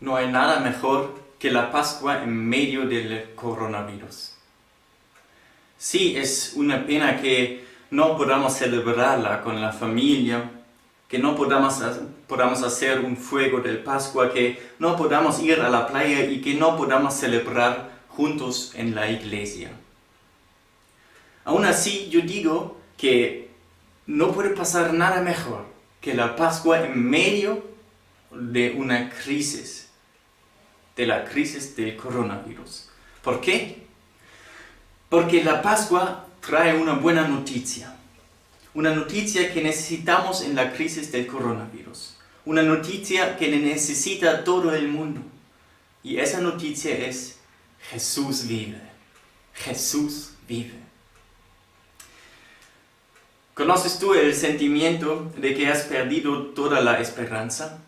No hay nada mejor que la Pascua en medio del coronavirus. Sí, es una pena que no podamos celebrarla con la familia, que no podamos hacer un fuego de Pascua, que no podamos ir a la playa y que no podamos celebrar juntos en la iglesia. Aún así, yo digo que no puede pasar nada mejor que la Pascua en medio de una crisis, de la crisis del coronavirus. ¿Por qué? Porque la Pascua trae una buena noticia que necesitamos en la crisis del coronavirus, una noticia que necesita todo el mundo. Y esa noticia es: Jesús vive. Jesús vive. ¿Conoces tú el sentimiento de que has perdido toda la esperanza?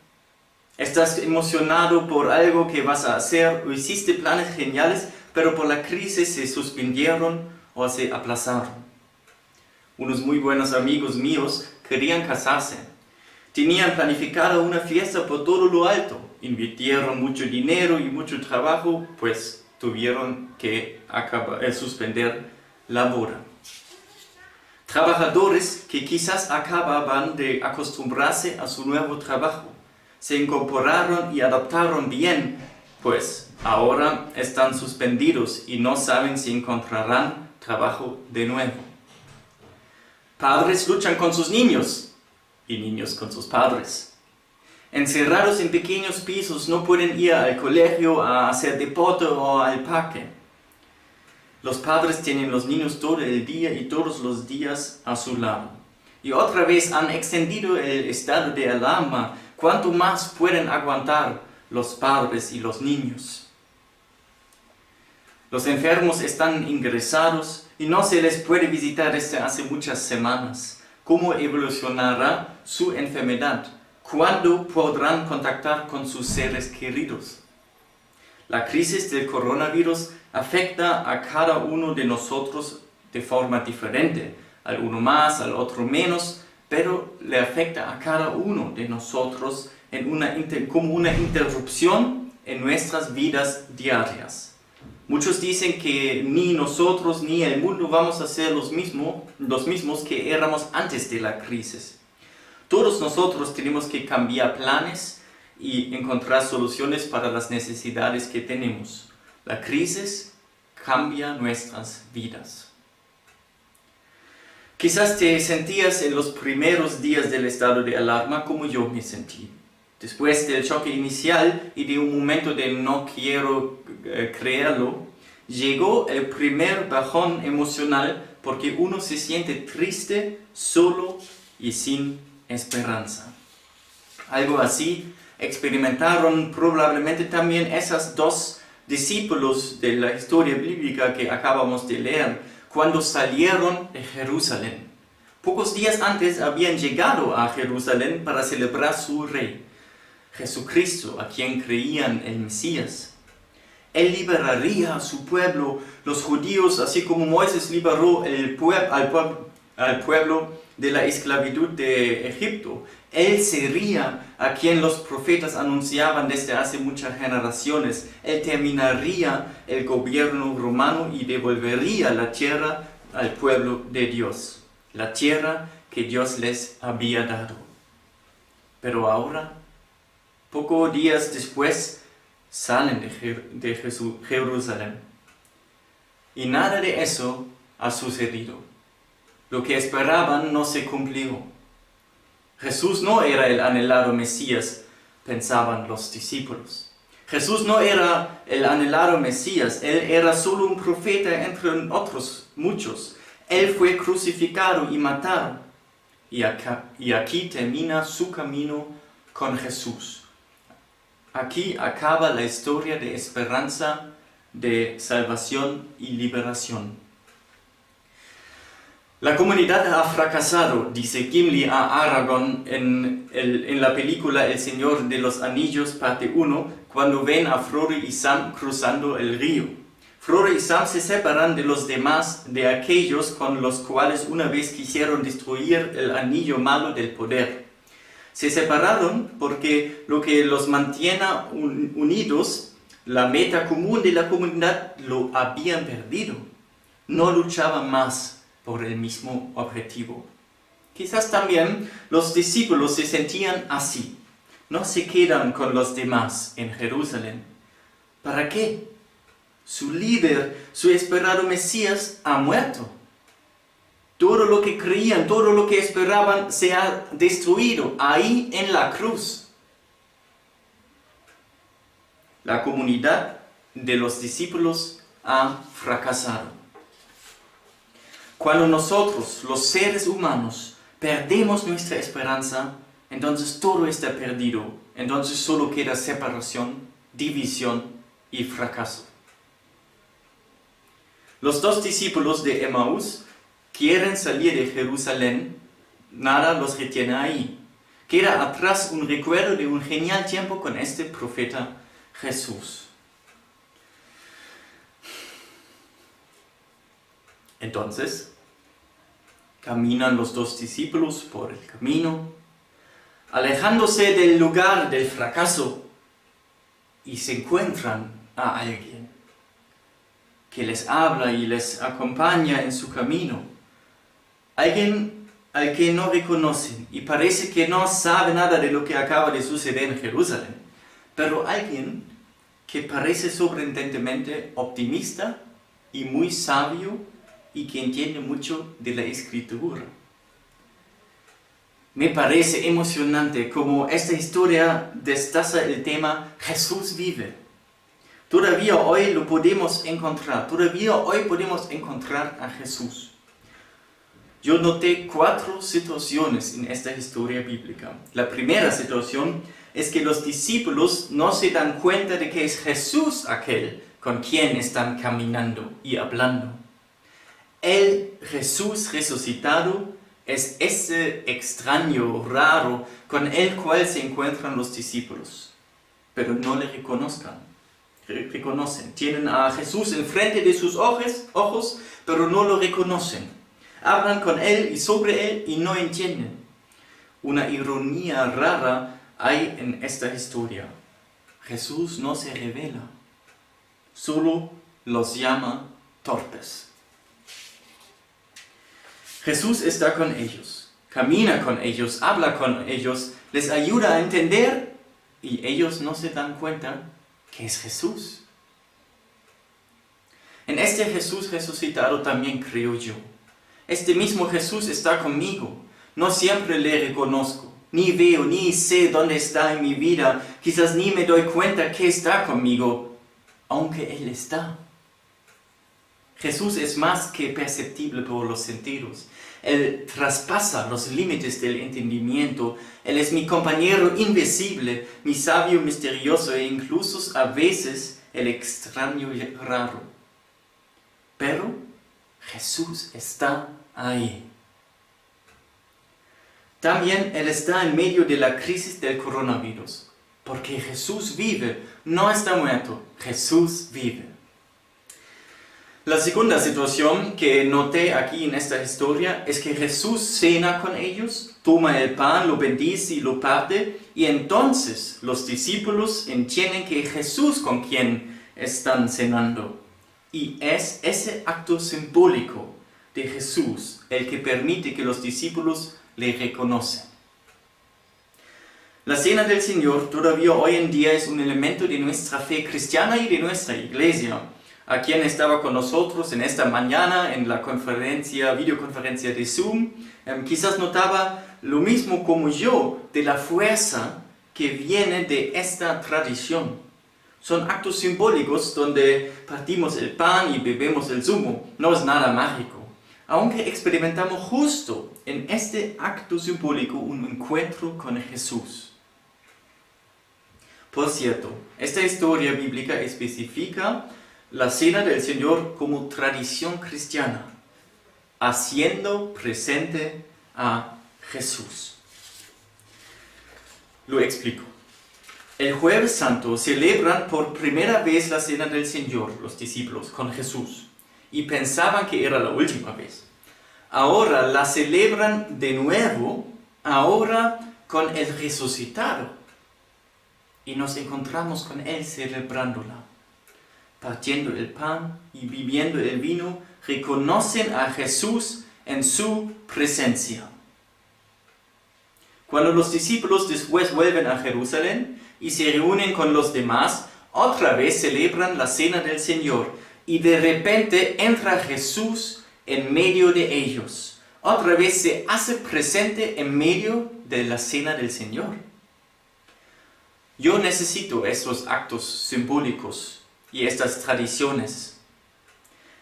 ¿Estás emocionado por algo que vas a hacer o hiciste planes geniales, pero por la crisis se suspendieron o se aplazaron? Unos muy buenos amigos míos querían casarse. Tenían planificada una fiesta por todo lo alto. Invirtieron mucho dinero y mucho trabajo, pues tuvieron que suspender la boda. Trabajadores que quizás acababan de acostumbrarse a su nuevo trabajo se incorporaron y adaptaron bien, pues ahora están suspendidos y no saben si encontrarán trabajo de nuevo. Padres luchan con sus niños y niños con sus padres. Encerrados en pequeños pisos no pueden ir al colegio a hacer deporte o al parque. Los padres tienen los niños todo el día y todos los días a su lado. Y otra vez han extendido el estado de alarma. ¿Cuánto más pueden aguantar los padres y los niños? Los enfermos están ingresados y no se les puede visitar desde hace muchas semanas. ¿Cómo evolucionará su enfermedad? ¿Cuándo podrán contactar con sus seres queridos? La crisis del coronavirus afecta a cada uno de nosotros de forma diferente, al uno más, al otro menos, pero le afecta a cada uno de nosotros como una interrupción en nuestras vidas diarias. Muchos dicen que ni nosotros ni el mundo vamos a ser los mismos que éramos antes de la crisis. Todos nosotros tenemos que cambiar planes y encontrar soluciones para las necesidades que tenemos. La crisis cambia nuestras vidas. Quizás te sentías en los primeros días del estado de alarma como yo me sentí. Después del choque inicial y de un momento de no quiero creerlo, llegó el primer bajón emocional porque uno se siente triste, solo y sin esperanza. Algo así experimentaron probablemente también esos dos discípulos de la historia bíblica que acabamos de leer, cuando salieron de Jerusalén. Pocos días antes habían llegado a Jerusalén para celebrar su rey, Jesucristo, a quien creían el Mesías. Él liberaría a su pueblo, los judíos, así como Moisés liberó al pueblo de la esclavitud de Egipto. Él sería a quien los profetas anunciaban desde hace muchas generaciones. Él terminaría el gobierno romano y devolvería la tierra al pueblo de Dios, la tierra que Dios les había dado. Pero ahora, pocos días después, salen de Jerusalén. Y nada de eso ha sucedido. Lo que esperaban no se cumplió. Jesús no era el anhelado Mesías, pensaban los discípulos. Jesús no era el anhelado Mesías, Él era solo un profeta entre otros muchos. Él fue crucificado y matado. Y aquí termina su camino con Jesús. Aquí acaba la historia de esperanza, de salvación y liberación. La comunidad ha fracasado, dice Gimli a Aragorn en la película El Señor de los Anillos, parte 1, cuando ven a Frodo y Sam cruzando el río. Frodo y Sam se separan de los demás, de aquellos con los cuales una vez quisieron destruir el anillo malo del poder. Se separaron porque lo que los mantiene unidos, la meta común de la comunidad, lo habían perdido. No luchaban más por el mismo objetivo. Quizás también los discípulos se sentían así. No se quedan con los demás en Jerusalén. ¿Para qué? Su líder, su esperado Mesías, ha muerto. Todo lo que creían, todo lo que esperaban se ha destruido ahí en la cruz. La comunidad de los discípulos ha fracasado. Cuando nosotros, los seres humanos, perdemos nuestra esperanza, entonces todo está perdido. Entonces solo queda separación, división y fracaso. Los dos discípulos de Emaús quieren salir de Jerusalén, nada los retiene ahí. Queda atrás un recuerdo de un genial tiempo con este profeta Jesús. Entonces, caminan los dos discípulos por el camino, alejándose del lugar del fracaso, y se encuentran a alguien que les habla y les acompaña en su camino. Alguien al que no reconocen y parece que no sabe nada de lo que acaba de suceder en Jerusalén, pero alguien que parece sorprendentemente optimista y muy sabio y que entiende mucho de la Escritura. Me parece emocionante cómo esta historia destaza el tema Jesús vive. Todavía hoy lo podemos encontrar, todavía hoy podemos encontrar a Jesús. Yo noté 4 situaciones en esta historia bíblica. La primera situación es que los discípulos no se dan cuenta de que es Jesús aquel con quien están caminando y hablando. El Jesús resucitado es ese extraño, raro, con el cual se encuentran los discípulos, pero no le reconocen. Tienen a Jesús enfrente de sus ojos, pero no lo reconocen. Hablan con él y sobre él y no entienden. Una ironía rara hay en esta historia. Jesús no se revela, solo los llama torpes. Jesús está con ellos, camina con ellos, habla con ellos, les ayuda a entender y ellos no se dan cuenta que es Jesús. En este Jesús resucitado también creo yo. Este mismo Jesús está conmigo. No siempre le reconozco, ni veo, ni sé dónde está en mi vida. Quizás ni me doy cuenta que está conmigo, aunque Él está. Jesús es más que perceptible por los sentidos. Él traspasa los límites del entendimiento. Él es mi compañero invisible, mi sabio misterioso e incluso a veces el extraño y raro. Pero Jesús está ahí. También Él está en medio de la crisis del coronavirus, porque Jesús vive, no está muerto, Jesús vive. La segunda situación que noté aquí en esta historia es que Jesús cena con ellos, toma el pan, lo bendice y lo parte, y entonces los discípulos entienden que es Jesús con quien están cenando. Y es ese acto simbólico de Jesús el que permite que los discípulos le reconocen. La cena del Señor todavía hoy en día es un elemento de nuestra fe cristiana y de nuestra iglesia. A quien estaba con nosotros en esta mañana en la videoconferencia de Zoom, quizás notaba lo mismo como yo de la fuerza que viene de esta tradición. Son actos simbólicos donde partimos el pan y bebemos el zumo. No es nada mágico. Aunque experimentamos justo en este acto simbólico un encuentro con Jesús. Por cierto, esta historia bíblica especifica la cena del Señor como tradición cristiana, haciendo presente a Jesús. Lo explico. El Jueves Santo celebran por primera vez la cena del Señor, los discípulos, con Jesús, y pensaban que era la última vez. Ahora la celebran de nuevo, ahora con el resucitado y nos encontramos con Él celebrándola. Partiendo el pan y bebiendo el vino, reconocen a Jesús en su presencia. Cuando los discípulos después vuelven a Jerusalén y se reúnen con los demás, otra vez celebran la cena del Señor y de repente entra Jesús en medio de ellos. Otra vez se hace presente en medio de la cena del Señor. Yo necesito estos actos simbólicos y estas tradiciones.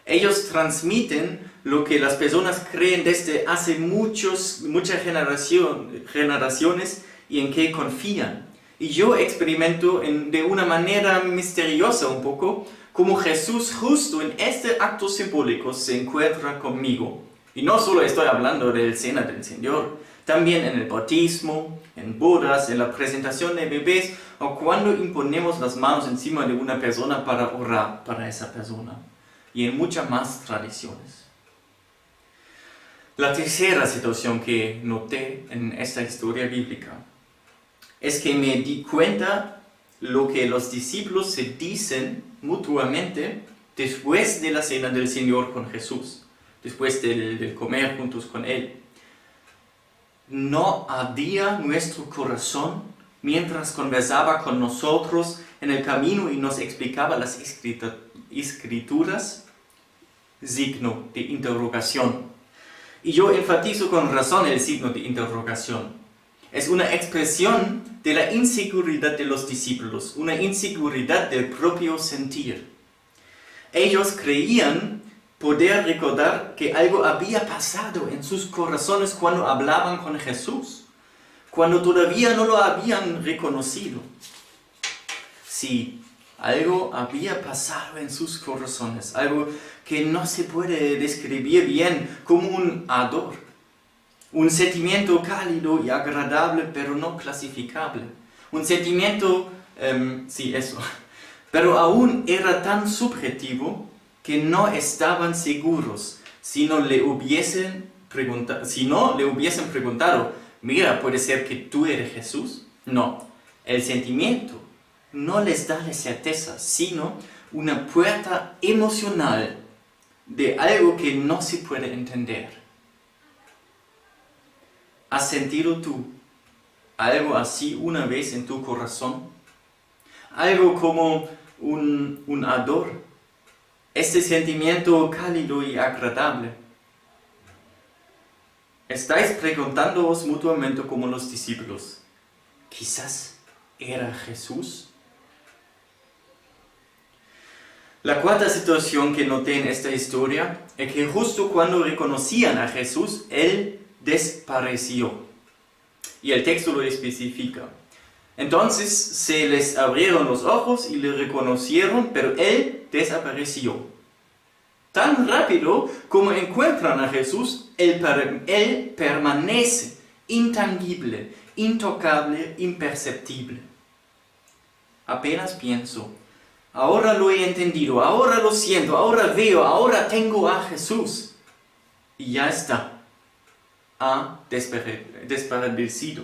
Ellos transmiten lo que las personas creen desde hace muchas generaciones y en que confían. Y yo experimento de una manera misteriosa un poco como Jesús justo en este acto simbólico se encuentra conmigo. Y no solo estoy hablando de la cena del Señor, también en el bautismo, en bodas, en la presentación de bebés o cuando imponemos las manos encima de una persona para orar para esa persona. Y en muchas más tradiciones. La tercera situación que noté en esta historia bíblica es que me di cuenta lo que los discípulos se dicen mutuamente después de la cena del Señor con Jesús, después del comer juntos con Él. ¿No ardía nuestro corazón mientras conversaba con nosotros en el camino y nos explicaba las escrituras? Signo de interrogación. Y yo enfatizo con razón el signo de interrogación. Es una expresión de la inseguridad de los discípulos, una inseguridad del propio sentir. Ellos creían poder recordar que algo había pasado en sus corazones cuando hablaban con Jesús, cuando todavía no lo habían reconocido. Sí, algo había pasado en sus corazones, algo que no se puede describir bien como un ardor, un sentimiento cálido y agradable pero no clasificable, un sentimiento, pero aún era tan subjetivo que no estaban seguros si no le hubiesen preguntado, mira, ¿puede ser que tú eres Jesús? No, el sentimiento no les da la certeza, sino una puerta emocional de algo que no se puede entender. ¿Has sentido tú algo así una vez en tu corazón? Algo como un ardor, este sentimiento cálido y agradable. ¿Estáis preguntándoos mutuamente como los discípulos? ¿Quizás era Jesús? La cuarta situación que noté en esta historia es que justo cuando reconocían a Jesús, Él desapareció. Y el texto lo especifica. Entonces se les abrieron los ojos y le reconocieron, pero Él desapareció. Tan rápido como encuentran a Jesús, Él permanece intangible, intocable, imperceptible. Apenas pienso, ahora lo he entendido, ahora lo siento, ahora veo, ahora tengo a Jesús. Y ya está. Ha desaparecido.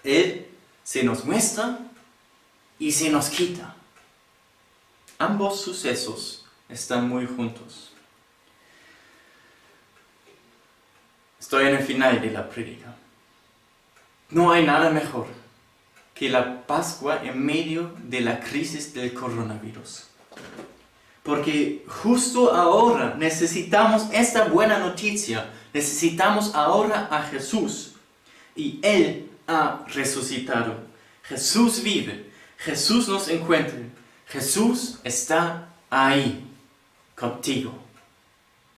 Él se nos muestra y se nos quita. Ambos sucesos están muy juntos. Estoy en el final de la prédica. No hay nada mejor que la Pascua en medio de la crisis del coronavirus. Porque justo ahora necesitamos esta buena noticia. Necesitamos ahora a Jesús. Y Él ha resucitado. Jesús vive. Jesús nos encuentra. Jesús está ahí contigo.